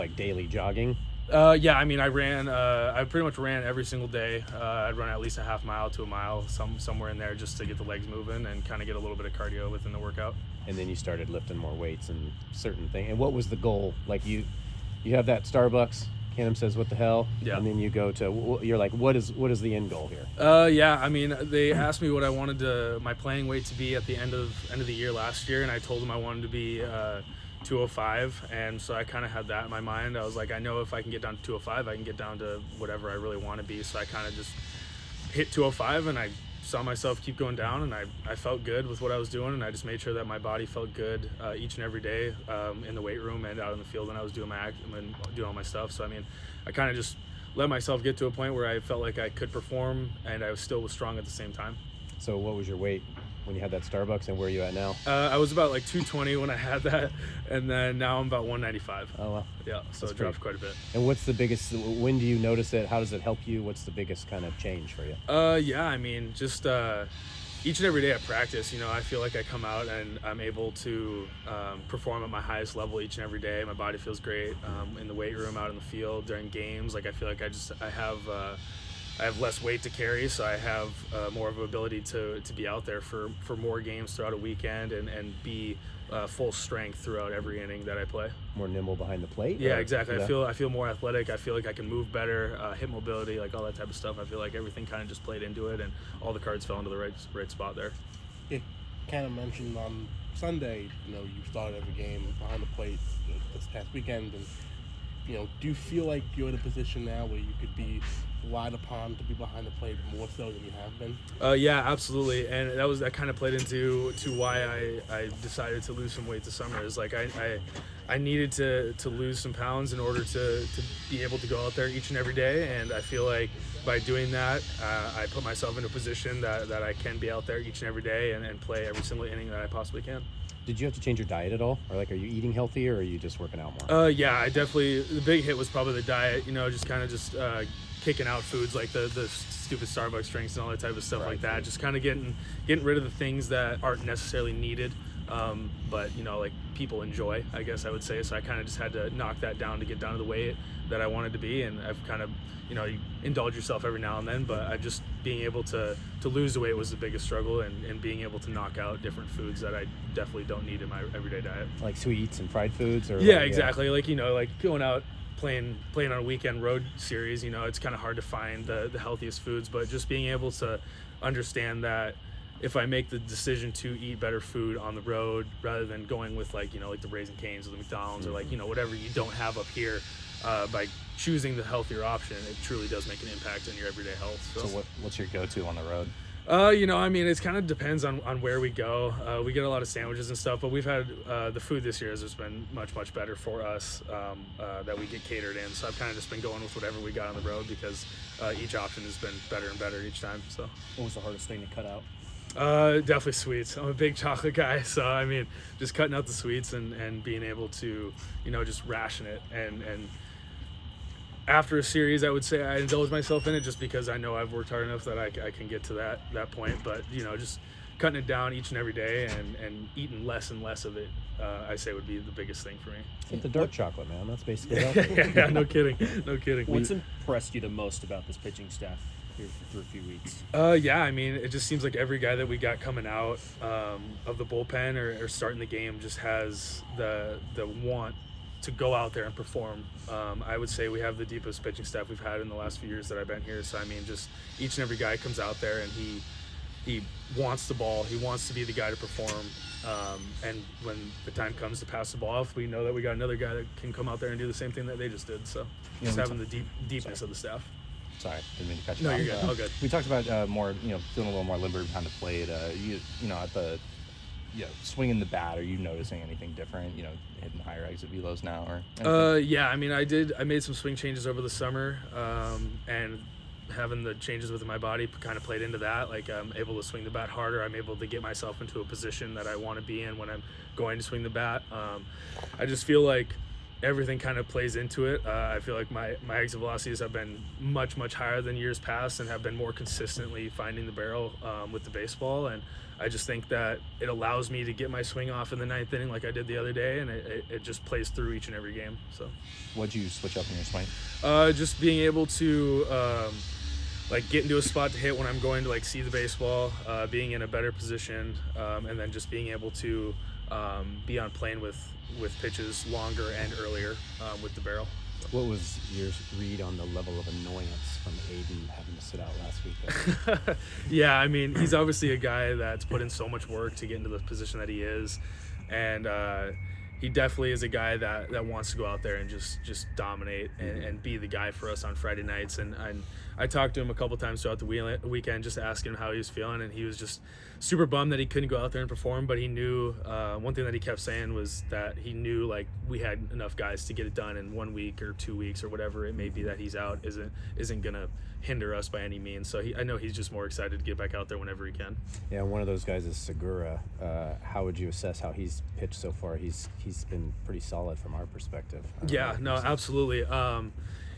like daily jogging? Yeah, I mean, I pretty much ran every single day. I'd run at least a half mile to a mile, somewhere in there, just to get the legs moving and kind of get a little bit of cardio within the workout. And then you started lifting more weights and certain things. And what was the goal? Like you have that Starbucks. Canham says, "What the hell?" Yeah. And then you go to. You're like, what is the end goal here? Yeah, I mean, they asked me what I wanted my playing weight to be at the end of the year last year, and I told them I wanted to be 205, and so I kind of had that in my mind. I was like, I know if I can get down to 205, I can get down to whatever I really want to be. So I kind of just hit 205, and I saw myself keep going down, and I felt good with what I was doing, and I just made sure that my body felt good each and every day in the weight room and out in the field when I was doing doing all my stuff. So I mean, I kind of just let myself get to a point where I felt like I could perform and I still was strong at the same time. So what was your weight when you had that Starbucks, and where are you at now? I was about like 220 when I had that, and then now I'm about 195. Oh wow. Yeah, so it dropped quite a bit. And what's the biggest? When do you notice it? How does it help you? What's the biggest kind of change for you? Yeah, I mean, just each and every day at practice, I feel like I come out and I'm able to perform at my highest level each and every day. My body feels great in the weight room, out in the field, during games. Like I feel like I have less weight to carry, so I have more of an ability to be out there for more games throughout a weekend and be full strength throughout every inning that I play. More nimble behind the plate? Yeah, exactly. Yeah. I feel more athletic. I feel like I can move better, hip mobility, like all that type of stuff. I feel like everything kind of just played into it, and all the cards fell into the right spot there. It kind of mentioned on Sunday, you started every game behind the plate this past weekend, and do you feel like you're in a position now where you could be relied upon to be behind the plate more so than you have been? Yeah, absolutely, and that kind of played into why I decided to lose some weight this summer. Is like I needed to lose some pounds in order to be able to go out there each and every day, and I feel like by doing that, I put myself in a position that I can be out there each and every day and play every single inning that I possibly can. Did you have to change your diet at all? Or like, are you eating healthier, or are you just working out more? Yeah, I definitely, the big hit was probably the diet, just kicking out foods like the stupid Starbucks drinks and all that type of stuff, right, like that. Just kind of getting rid of the things that aren't necessarily needed, but like people enjoy, I guess I would say. So I kind of just had to knock that down to get down to the weight that I wanted to be, and I've kind of, you indulge yourself every now and then, but I just being able to lose the weight was the biggest struggle, and being able to knock out different foods that I definitely don't need in my everyday diet. Like sweets and fried foods? Or yeah, like, exactly. Yeah. Like going out, playing on a weekend road series, it's kind of hard to find the healthiest foods, but just being able to understand that if I make the decision to eat better food on the road rather than going with like the Raising Cane's or the McDonald's or whatever you don't have up here, by choosing the healthier option, it truly does make an impact on your everyday health. So what's your go-to on the road? I mean, it kind of depends on where we go. We get a lot of sandwiches and stuff, but we've had the food this year has just been much better for us that we get catered in. So I've kind of just been going with whatever we got on the road because each option has been better and better each time. So what was the hardest thing to cut out? Definitely sweets. I'm a big chocolate guy, so I mean, just cutting out the sweets and being able to just ration it and after a series, I would say I indulge myself in it just because I know I've worked hard enough that I can get to that point. But just cutting it down each and every day and eating less and less of it, I say would be the biggest thing for me. It's like the dark chocolate, man. That's basically it. Yeah, no kidding. What's impressed you the most about this pitching staff here for a few weeks? Yeah, I mean, it just seems like every guy that we got coming out of the bullpen or starting the game just has the want to go out there and perform. I would say we have the deepest pitching staff we've had in the last few years that I've been here. So I mean, just each and every guy comes out there and he wants the ball. He wants to be the guy to perform. And when the time comes to pass the ball off, we know that we got another guy that can come out there and do the same thing that they just did. So just having the deepness of the staff. Sorry, didn't mean to cut you off. No, you're good. All good. We talked about more, feeling a little more limber behind the plate. At the swinging the bat, are you noticing anything different? Hitting higher exit velos now, or anything? Yeah, I mean, I made some swing changes over the summer, and having the changes within my body kind of played into that. Like I'm able to swing the bat harder. I'm able to get myself into a position that I want to be in when I'm going to swing the bat. I just feel like everything kind of plays into it. I feel like my exit velocities have been much higher than years past and have been more consistently finding the barrel with the baseball, and I just think that it allows me to get my swing off in the 9th inning like I did the other day, and it just plays through each and every game. So What'd you switch up in your swing? just being able to like get into a spot to hit when I'm going to like see the baseball, being in a better position, and then just being able to be on plane with pitches longer and earlier with the barrel. What was your read on the level of annoyance from Aiden having to sit out last week? Yeah, I mean, he's obviously a guy that's put in so much work to get into the position that he is, and he definitely is a guy that wants to go out there and just dominate and be the guy for us on Friday nights. And I talked to him a couple times throughout the weekend just asking him how he was feeling, and he was just super bummed that he couldn't go out there and perform, but he knew one thing that he kept saying was that he knew like we had enough guys to get it done in 1 week or 2 weeks or whatever it may be that he's out isn't gonna hinder us by any means. So I know he's just more excited to get back out there whenever he can. Yeah, one of those guys is Segura. How would you assess how he's pitched so far? He's been pretty solid from our perspective. Yeah, no, absolutely.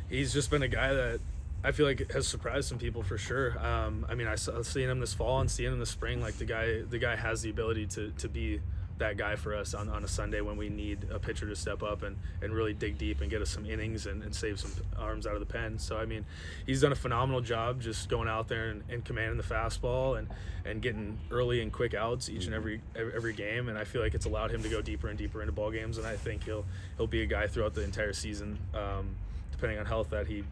He's just been a guy that I feel like has surprised some people for sure. I mean, I've seen him this fall and seeing him this spring. Like the guy has the ability to be that guy for us on a Sunday when we need a pitcher to step up and really dig deep and get us some innings and save some arms out of the pen. So, I mean, he's done a phenomenal job just going out there and commanding the fastball and getting early and quick outs each and every game. And I feel like it's allowed him to go deeper and deeper into ball games. And I think he'll be a guy throughout the entire season, depending on health, that he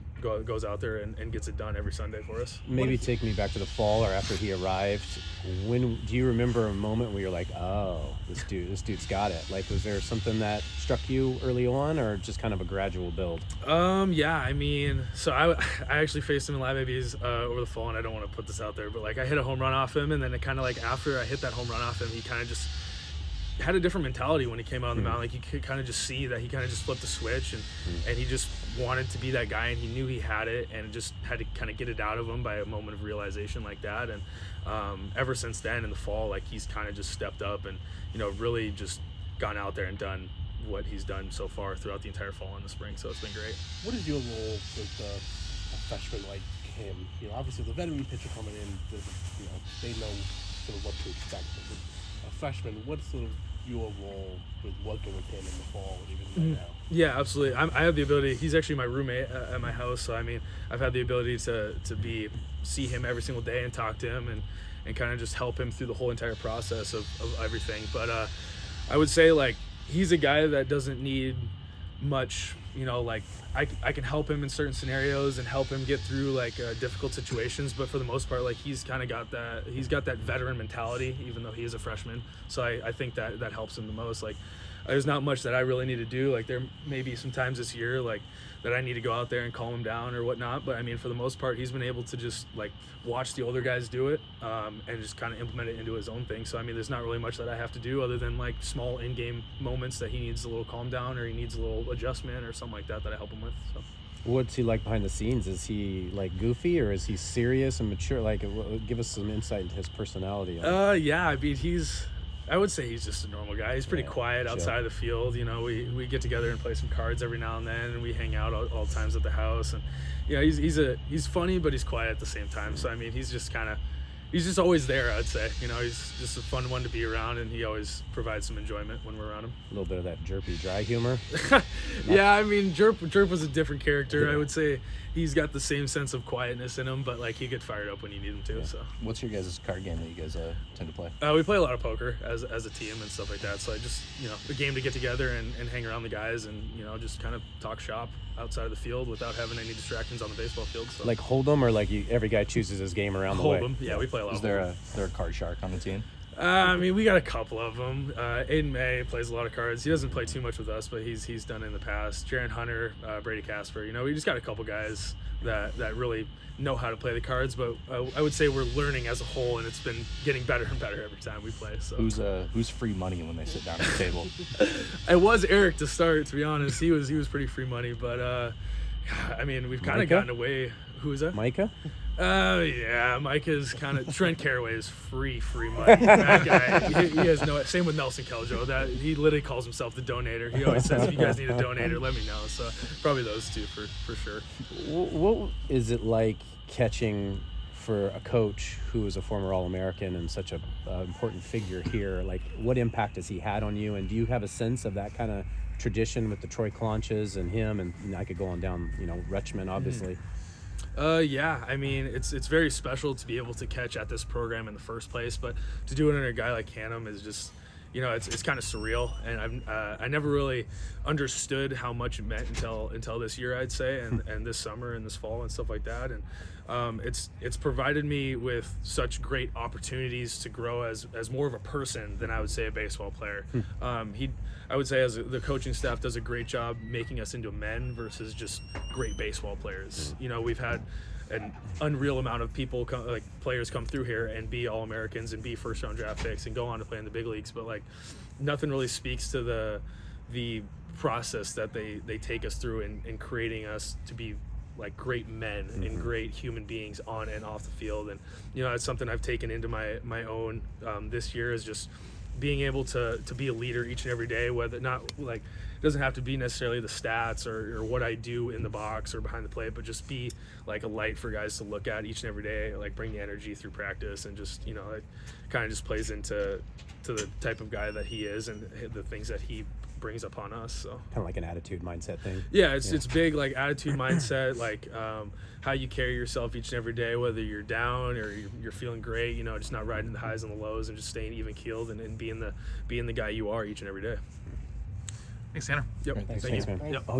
goes out there and gets it done every Sunday for us. Maybe take me back to the fall or after he arrived. When do you remember a moment where you're like, oh, this dude's got it? Like, was there something that struck you early on, or just kind of a gradual build? Yeah, I mean, so I actually faced him in Live ABs over the fall, and I don't want to put this out there, but like I hit a home run off him, and then it kind of like after I hit that home run off him, he kind of just had a different mentality when he came out on the mound. Like you could kind of just see that he kind of just flipped the switch and he just wanted to be that guy, and he knew he had it and just had to kind of get it out of him by a moment of realization like that. And ever since then in the fall, like he's kind of just stepped up and, you know, really just gone out there and done what he's done so far throughout the entire fall and the spring. So it's been great. What is your role with a freshman like him? You know, obviously the veteran pitcher coming in, you know, they know sort of what to expect. But with a freshman, what's sort of your role with working with him in the fall and even right now? Yeah, absolutely. I have the ability. He's actually my roommate at my house, so I mean, I've had the ability to see him every single day and talk to him and kind of just help him through the whole entire process of everything. But I would say like he's a guy that doesn't need much. You know, like I can help him in certain scenarios and help him get through like difficult situations, but for the most part, like he's kind of got that veteran mentality, even though he is a freshman. So I think that helps him the most. Like there's not much that I really need to do. Like there may be some times this year like that I need to go out there and calm him down or whatnot, but I mean for the most part he's been able to just like watch the older guys do it and just kind of implement it into his own thing. So I mean there's not really much that I have to do other than like small in-game moments that he needs a little calm down or he needs a little adjustment or something like that I help him with. So What's he like behind the scenes? Is he like goofy or is he serious and mature? Like, give us some insight into his personality. Yeah, I mean I would say he's just a normal guy. He's pretty quiet outside of the field. You know, we get together and play some cards every now and then, and we hang out all times at the house. And yeah, he's funny, but he's quiet at the same time. So I mean, he's just always there. I'd say, you know, he's just a fun one to be around, and he always provides some enjoyment when we're around him. A little bit of that jerpy dry humor. Yeah, I mean, Jerp was a different character. I would say he's got the same sense of quietness in him, but like he get fired up when you need him to. Yeah. So what's your guys' card game that you guys tend to play? We play a lot of poker as a team and stuff like that. So I just, you know, a game to get together and hang around the guys and, you know, just kind of talk shop outside of the field without having any distractions on the baseball field. So. Like Hold'em, or like every guy chooses his game around the way? Hold'em, yeah, we play a lot. Is there a card shark on the team? I mean, we got a couple of them. Aiden May plays a lot of cards. He doesn't play too much with us, but he's done it in the past. Jaron Hunter, Brady Casper. You know, we just got a couple guys that really know how to play the cards. But I would say we're learning as a whole, and it's been getting better and better every time we play. So who's free money when they sit down at the table? It was Eric to start. To be honest, he was pretty free money, but. I mean, we've kind of Micah? gotten away. Who is that? Micah? Yeah, Micah's kind of Trent Caraway is free money. That guy, he has no. Same with Nelson Keljo. That he literally calls himself the donator. He always says, "If you guys need a donator, let me know." So probably those two for sure. What is it like catching for a coach who is a former All-American and such a important figure here? Like, what impact has he had on you? And do you have a sense of that kind of tradition with the Troy Clanches and him? And I could go on down, Rutschman, obviously. Yeah, I mean, it's very special to be able to catch at this program in the first place, but to do it under a guy like Hannum is just, it's kind of surreal, and I never really understood how much it meant until this year, I'd say, and this summer and this fall and stuff like that, and it's provided me with such great opportunities to grow as more of a person than I would say a baseball player. I would say the coaching staff does a great job making us into men versus just great baseball players. We've had an unreal amount of people players come through here and be All-Americans and be first-round draft picks and go on to play in the big leagues, but nothing really speaks to the process that they take us through in creating us to be great men and great human beings on and off the field. And it's something I've taken into my own this year, is just being able to be a leader each and every day, whether not it doesn't have to be necessarily the stats or what I do in the box or behind the plate, but just be a light for guys to look at each and every day, bring the energy through practice, and just it kind of just plays into the type of guy that he is and the things that he brings upon us. So Kind of like an attitude mindset thing. yeah, it's big, attitude mindset, how you carry yourself each and every day, whether you're down or you're feeling great, just not riding the highs and the lows and just staying even keeled and being the guy you are each and every day. Thanks, Tanner. Yep. Thanks, Thank you. Thanks, man. Yep. Oh,